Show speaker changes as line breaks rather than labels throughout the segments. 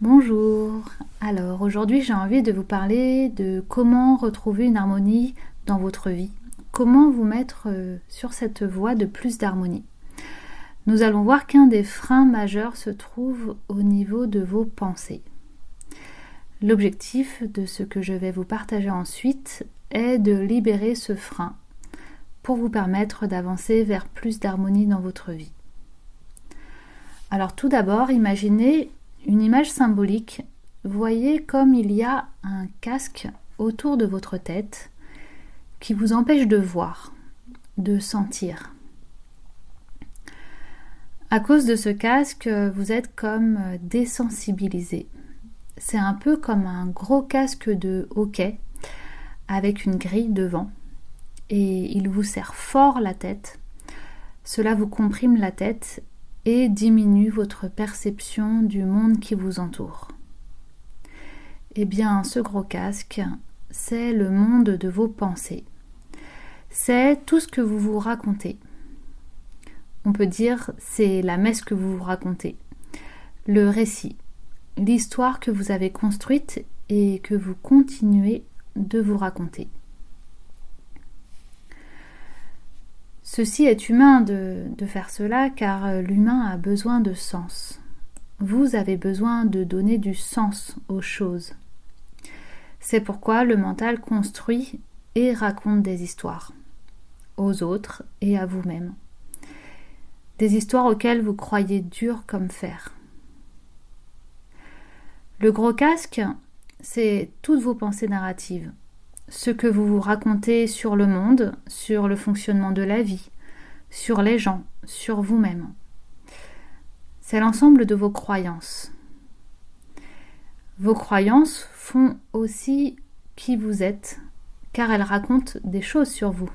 Bonjour, alors aujourd'hui j'ai envie de vous parler de comment retrouver une harmonie dans votre vie, comment vous mettre sur cette voie de plus d'harmonie. Nous allons voir qu'un des freins majeurs se trouve au niveau de vos pensées. L'objectif de ce que je vais vous partager ensuite est de libérer ce frein pour vous permettre d'avancer vers plus d'harmonie dans votre vie. Alors tout d'abord, imaginez une image symbolique. Voyez comme il y a un casque autour de votre tête qui vous empêche de voir, de sentir. À cause de ce casque, vous êtes comme désensibilisé. C'est un peu comme un gros casque de hockey avec une grille devant et il vous serre fort la tête. Cela vous comprime la tête et diminue votre perception du monde qui vous entoure. Eh bien, ce gros casque, c'est le monde de vos pensées. C'est tout ce que vous vous racontez. On peut dire c'est la messe que vous vous racontez, le récit, l'histoire que vous avez construite et que vous continuez de vous raconter. Ceci est humain de faire cela car l'humain a besoin de sens. Vous avez besoin de donner du sens aux choses. C'est pourquoi le mental construit et raconte des histoires, aux autres et à vous-même. Des histoires auxquelles vous croyez dures comme fer. Le gros casque, c'est toutes vos pensées narratives. Ce que vous vous racontez sur le monde, sur le fonctionnement de la vie, sur les gens, sur vous-même. C'est l'ensemble de vos croyances. Vos croyances font aussi qui vous êtes, car elles racontent des choses sur vous.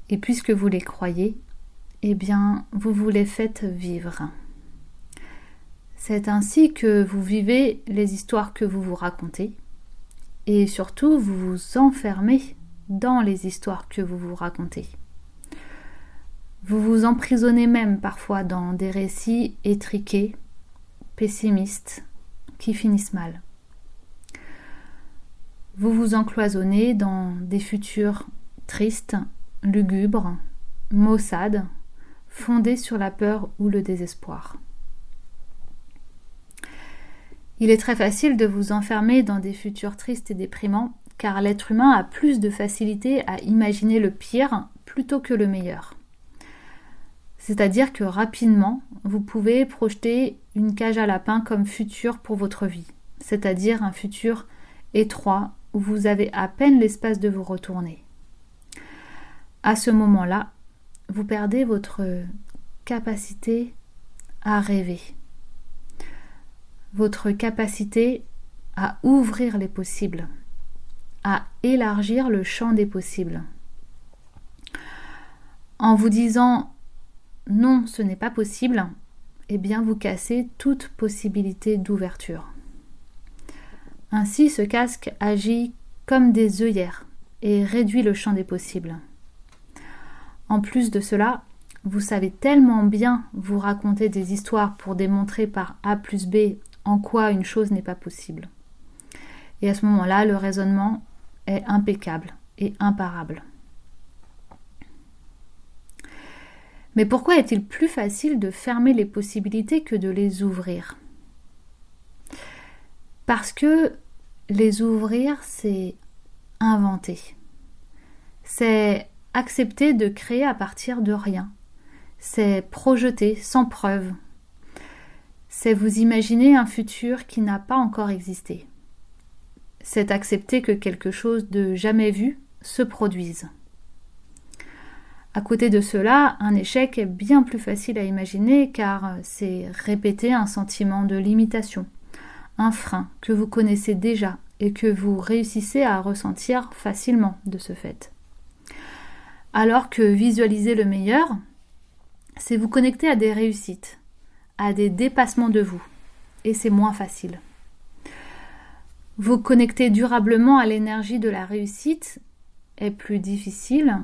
Et puisque vous les croyez, eh bien, vous vous les faites vivre. C'est ainsi que vous vivez les histoires que vous vous racontez. Et surtout, vous vous enfermez dans les histoires que vous vous racontez. Vous vous emprisonnez même parfois dans des récits étriqués, pessimistes, qui finissent mal. Vous vous encloisonnez dans des futurs tristes, lugubres, maussades, fondés sur la peur ou le désespoir. Il est très facile de vous enfermer dans des futurs tristes et déprimants, car l'être humain a plus de facilité à imaginer le pire plutôt que le meilleur. C'est-à-dire que rapidement, vous pouvez projeter une cage à lapins comme futur pour votre vie, c'est-à-dire un futur étroit où vous avez à peine l'espace de vous retourner. À ce moment-là, vous perdez votre capacité à rêver. Votre capacité à ouvrir les possibles, à élargir le champ des possibles. En vous disant « non, ce n'est pas possible », eh bien vous cassez toute possibilité d'ouverture. Ainsi, ce casque agit comme des œillères et réduit le champ des possibles. En plus de cela, vous savez tellement bien vous raconter des histoires pour démontrer par A plus B en quoi une chose n'est pas possible. Et à ce moment-là, le raisonnement est impeccable et imparable. Mais pourquoi est-il plus facile de fermer les possibilités que de les ouvrir ? Parce que les ouvrir, c'est inventer. C'est accepter de créer à partir de rien. C'est projeter sans preuve. C'est vous imaginer un futur qui n'a pas encore existé. C'est accepter que quelque chose de jamais vu se produise. À côté de cela, un échec est bien plus facile à imaginer car c'est répéter un sentiment de limitation, un frein que vous connaissez déjà et que vous réussissez à ressentir facilement de ce fait. Alors que visualiser le meilleur, c'est vous connecter à des réussites, à des dépassements de vous, et c'est moins facile. Vous connecter durablement à l'énergie de la réussite est plus difficile,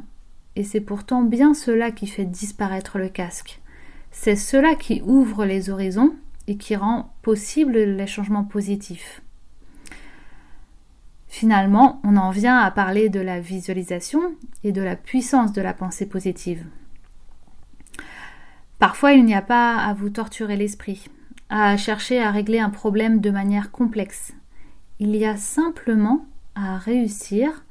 et c'est pourtant bien cela qui fait disparaître le casque. C'est cela qui ouvre les horizons et qui rend possible les changements positifs. Finalement, on en vient à parler de la visualisation et de la puissance de la pensée positive. Parfois, il n'y a pas à vous torturer l'esprit, à chercher à régler un problème de manière complexe. Il y a simplement à réussir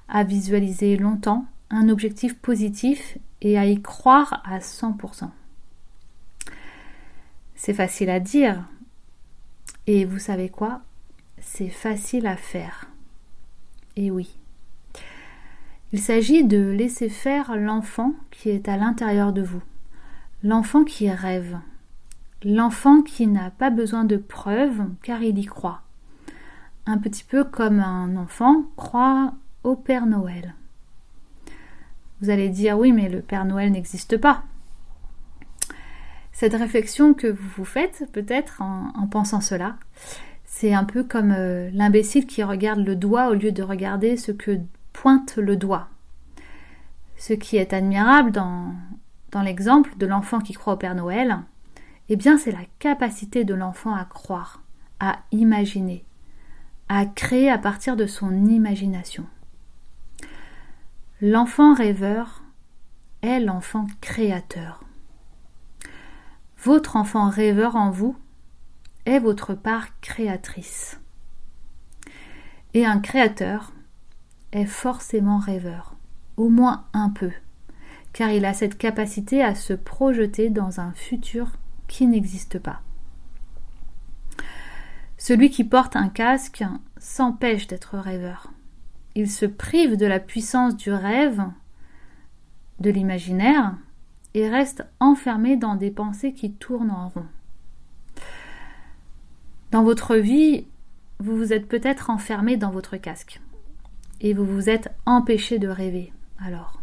à visualiser longtemps un objectif positif et à y croire à 100%. C'est facile à dire, et vous savez quoi ? C'est facile à faire. Et oui. Il s'agit de laisser faire l'enfant qui est à l'intérieur de vous, l'enfant qui rêve, l'enfant qui n'a pas besoin de preuves car il y croit. Un petit peu comme un enfant croit au Père Noël. Vous allez dire oui, mais le Père Noël n'existe pas. Cette réflexion que vous vous faites peut-être en pensant cela, c'est un peu comme l'imbécile qui regarde le doigt au lieu de regarder ce que pointe le doigt. Ce qui est admirable dans l'exemple de l'enfant qui croit au Père Noël, eh bien c'est la capacité de l'enfant à croire, à imaginer, à créer à partir de son imagination. L'enfant rêveur est l'enfant créateur. Votre enfant rêveur en vous est votre part créatrice. Et un créateur est forcément rêveur, au moins un peu, car il a cette capacité à se projeter dans un futur qui n'existe pas. Celui qui porte un casque s'empêche d'être rêveur. Il se prive de la puissance du rêve, de l'imaginaire, et reste enfermé dans des pensées qui tournent en rond. Dans votre vie, vous vous êtes peut-être enfermé dans votre casque et vous vous êtes empêché de rêver. Alors,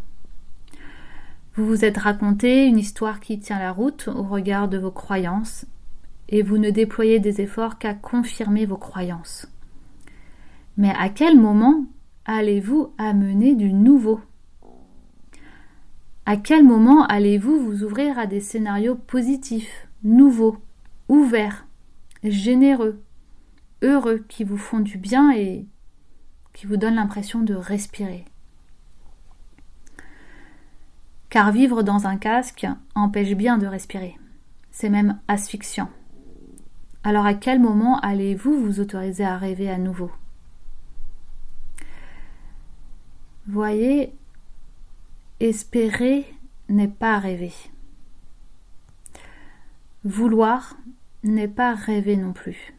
vous vous êtes raconté une histoire qui tient la route au regard de vos croyances et vous ne déployez des efforts qu'à confirmer vos croyances. Mais à quel moment allez-vous amener du nouveau ? À quel moment allez-vous vous ouvrir à des scénarios positifs, nouveaux, ouverts, généreux, heureux, qui vous font du bien et qui vous donnent l'impression de respirer ? Car vivre dans un casque empêche bien de respirer. C'est même asphyxiant. Alors à quel moment allez-vous vous autoriser à rêver à nouveau ? Voyez, espérer n'est pas rêver. Vouloir n'est pas rêver non plus.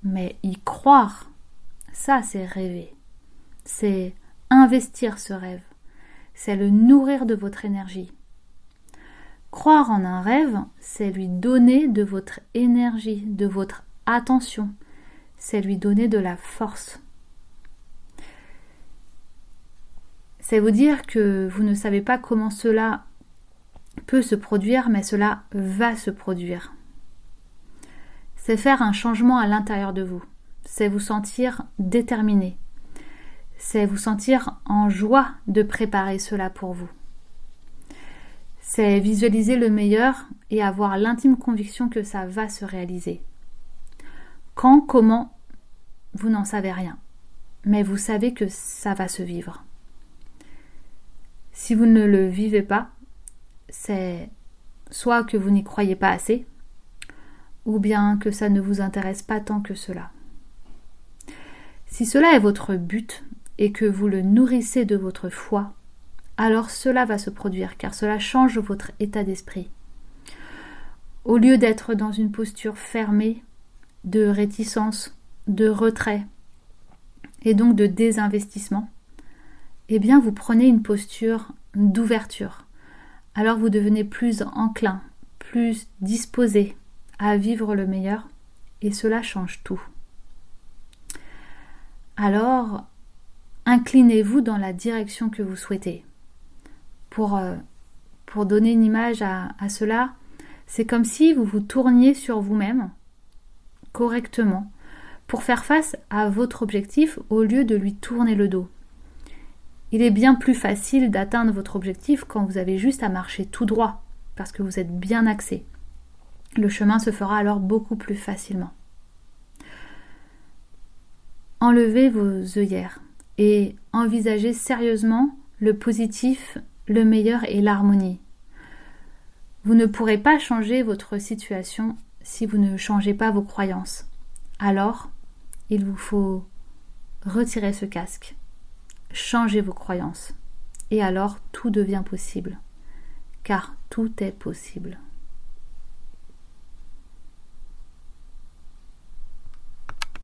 Mais y croire, ça c'est rêver. C'est investir ce rêve. C'est le nourrir de votre énergie. Croire en un rêve, c'est lui donner de votre énergie, de votre attention. C'est lui donner de la force. C'est vous dire que vous ne savez pas comment cela peut se produire, mais cela va se produire. C'est faire un changement à l'intérieur de vous. C'est vous sentir déterminé. C'est vous sentir en joie de préparer cela pour vous. C'est visualiser le meilleur et avoir l'intime conviction que ça va se réaliser. Quand, comment, vous n'en savez rien. Mais vous savez que ça va se vivre. Si vous ne le vivez pas, c'est soit que vous n'y croyez pas assez, ou bien que ça ne vous intéresse pas tant que cela. Si cela est votre but et que vous le nourrissez de votre foi, alors cela va se produire car cela change votre état d'esprit. Au lieu d'être dans une posture fermée, de réticence, de retrait et donc de désinvestissement, eh bien vous prenez une posture d'ouverture. Alors vous devenez plus enclin, plus disposé à vivre le meilleur et cela change tout. Alors, inclinez-vous dans la direction que vous souhaitez. Pour donner une image à cela, c'est comme si vous vous tourniez sur vous-même correctement pour faire face à votre objectif au lieu de lui tourner le dos. Il est bien plus facile d'atteindre votre objectif quand vous avez juste à marcher tout droit, parce que vous êtes bien axé. Le chemin se fera alors beaucoup plus facilement. Enlevez vos œillères et envisagez sérieusement le positif, le meilleur et l'harmonie. Vous ne pourrez pas changer votre situation si vous ne changez pas vos croyances. Alors, il vous faut retirer ce casque, changer vos croyances, et alors tout devient possible, car tout est possible.